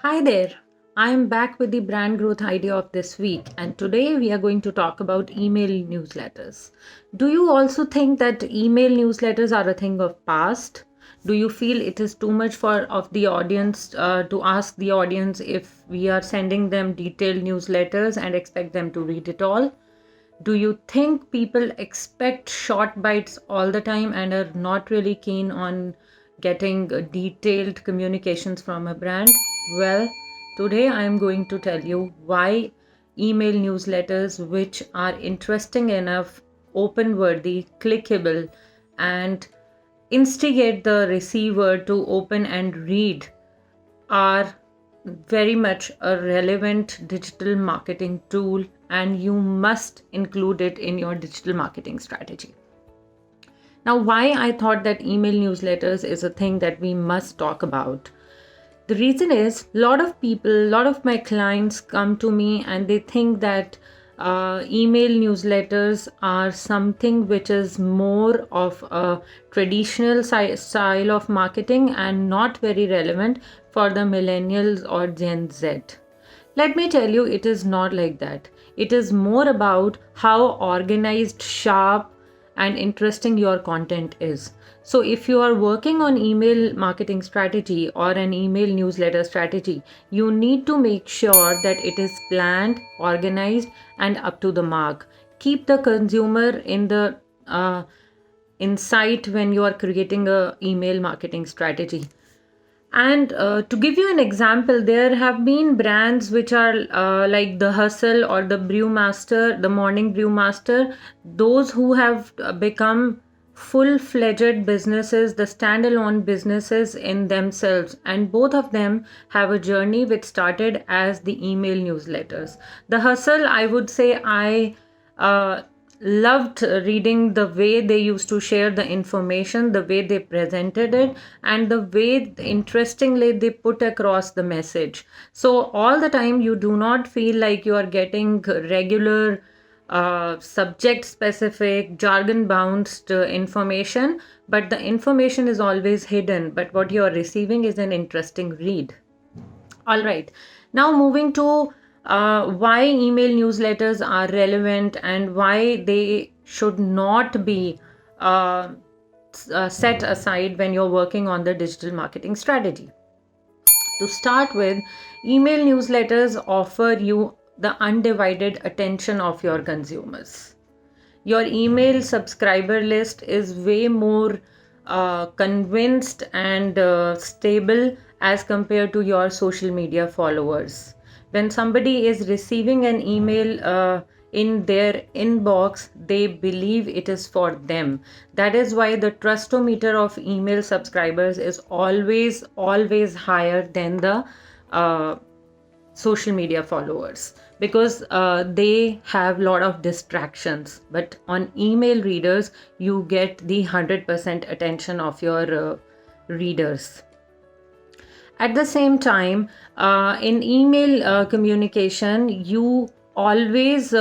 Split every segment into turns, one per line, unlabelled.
Hi there. I am back with the brand growth idea of this week, and today we are going to talk about email newsletters. Do you also think that email newsletters are a thing of past? Do you feel it is too much for of the audience to ask the audience if we are sending them detailed newsletters and expect them to read it all? Do you think people expect short bites all the time and are not really keen on getting detailed communications from a brand? Well, today I am going to tell you why email newsletters, which are interesting enough, open worthy, clickable, and instigate the receiver to open and read, are very much a relevant digital marketing tool, and you must include it in your digital marketing strategy. Now, why I thought that email newsletters is a thing that we must talk about. The reason is a lot of people, a lot of my clients come to me and they think that email newsletters are something which is more of a traditional style of marketing and not very relevant for the millennials or Gen Z. Let me tell you, it is not like that. It is more about how organized, sharp, and interesting your content is. So, if you are working on email marketing strategy or an email newsletter strategy, you need to make sure that it is planned, organized, and up to the mark. Keep the consumer in the insight when you are creating a email marketing strategy. And to give you an example, there have been brands which are like the Hustle or the Brewmaster, the Morning Brewmaster, those who have become full-fledged businesses, the standalone businesses in themselves. And both of them have a journey which started as the email newsletters. The Hustle, I would say, I loved reading the way they used to share the information, the way they presented it, and the way interestingly they put across the message. So, all the time, you do not feel like you are getting regular subject specific, jargon bounced information, but the information is always hidden. But what you are receiving is an interesting read. All right. Now, moving to why email newsletters are relevant and why they should not be set aside when you're working on the digital marketing strategy. To start with, email newsletters offer you the undivided attention of your consumers. Your email subscriber list is way more convinced and stable as compared to your social media followers. When somebody is receiving an email in their inbox, they believe it is for them. That is why the trustometer of email subscribers is always higher than the social media followers, because they have a lot of distractions, but on email readers you get the 100% attention of your readers. At the same time, in email communication, you always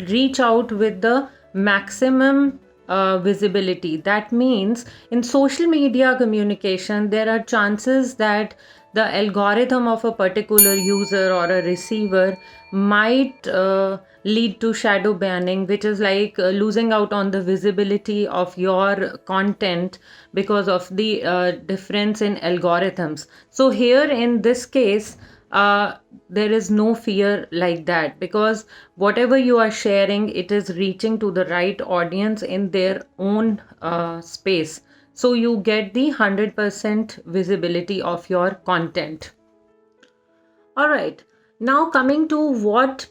reach out with the maximum visibility. That means in social media communication, there are chances that the algorithm of a particular user or a receiver might lead to shadow banning, which is like losing out on the visibility of your content because of the difference in algorithms. So, here in this case, there is no fear like that, because whatever you are sharing, it is reaching to the right audience in their own space. So you get the 100% visibility of your content. All right. Now coming to what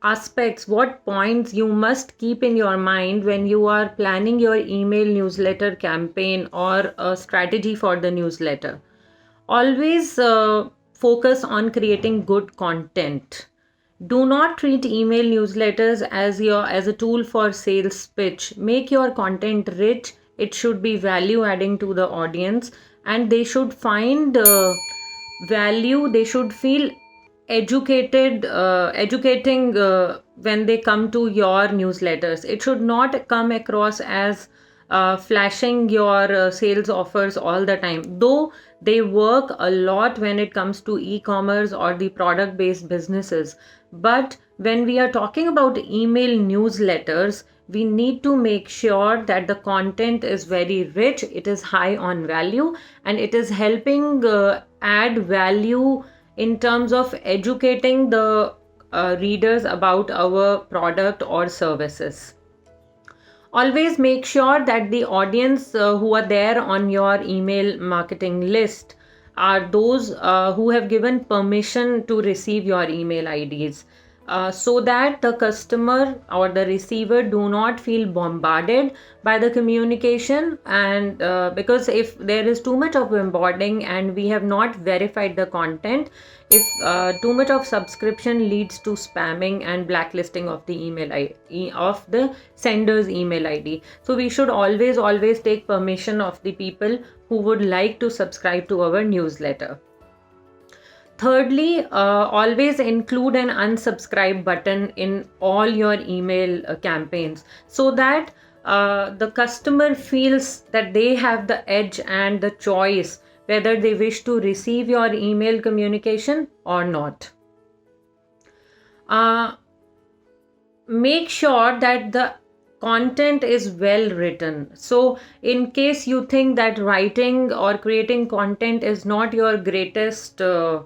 aspects, what points you must keep in your mind when you are planning your email newsletter campaign or a strategy for the newsletter. Always focus on creating good content. Do not treat email newsletters as a tool for sales pitch. Make your content rich. It should be value adding to the audience, and they should find value. They should feel educating when they come to your newsletters. It should not come across as flashing your sales offers all the time. Though they work a lot when it comes to e-commerce or the product-based businesses. But when we are talking about email newsletters, we need to make sure that the content is very rich, it is high on value, and it is helping add value in terms of educating the readers about our product or services. Always make sure that the audience who are there on your email marketing list are those who have given permission to receive your email IDs, so that the customer or the receiver do not feel bombarded by the communication. And because if there is too much of bombarding and we have not verified the content, if too much of subscription leads to spamming and blacklisting of the of the sender's email ID. So we should always take permission of the people who would like to subscribe to our newsletter. Thirdly, always include an unsubscribe button in all your email campaigns, so that the customer feels that they have the edge and the choice whether they wish to receive your email communication or not. Make sure that the content is well written. So in case you think that writing or creating content is not your greatest greatest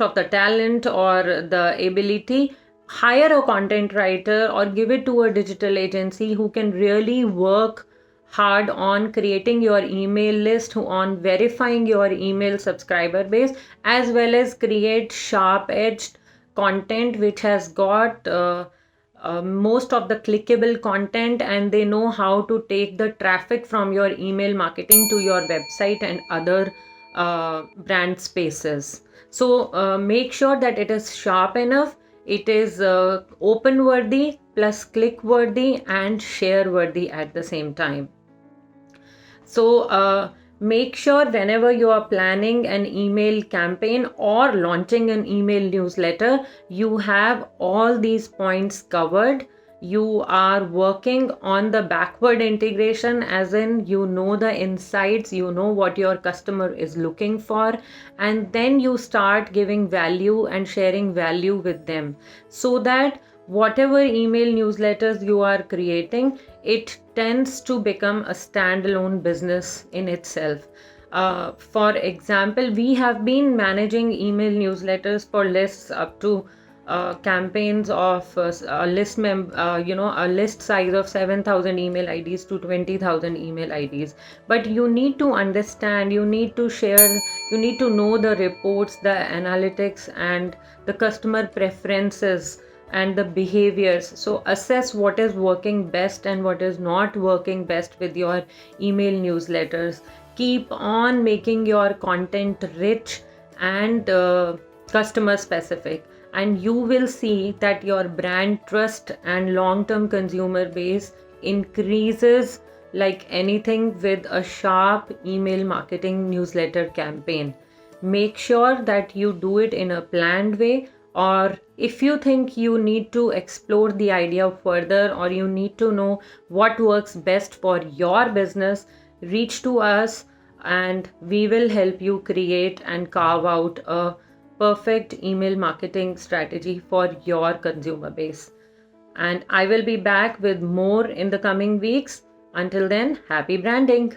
of the talent or the ability, hire a content writer or give it to a digital agency who can really work hard on creating your email list, on verifying your email subscriber base, as well as create sharp-edged content which has got most of the clickable content, and they know how to take the traffic from your email marketing to your website and other brand spaces. So make sure that it is sharp enough, it is open worthy plus click worthy and share worthy at the same time. So make sure whenever you are planning an email campaign or launching an email newsletter, you have all these points covered. You are working on the backward integration, as in you know the insights, you know what your customer is looking for, and then you start giving value and sharing value with them, so that whatever email newsletters you are creating, it tends to become a standalone business in itself. For example, we have been managing email newsletters for lists up to campaigns of a list size of 7,000 email IDs to 20,000 email IDs. But you need to understand, you need to share, you need to know the reports, the analytics, and the customer preferences and the behaviors. So assess what is working best and what is not working best with your email newsletters. Keep on making your content rich and customer specific, and you will see that your brand trust and long-term consumer base increases like anything with a sharp email marketing newsletter campaign. Make sure that you do it in a planned way, or if you think you need to explore the idea further or you need to know what works best for your business, reach to us and we will help you create and carve out a perfect email marketing strategy for your consumer base. And I will be back with more in the coming weeks. Until then, happy branding!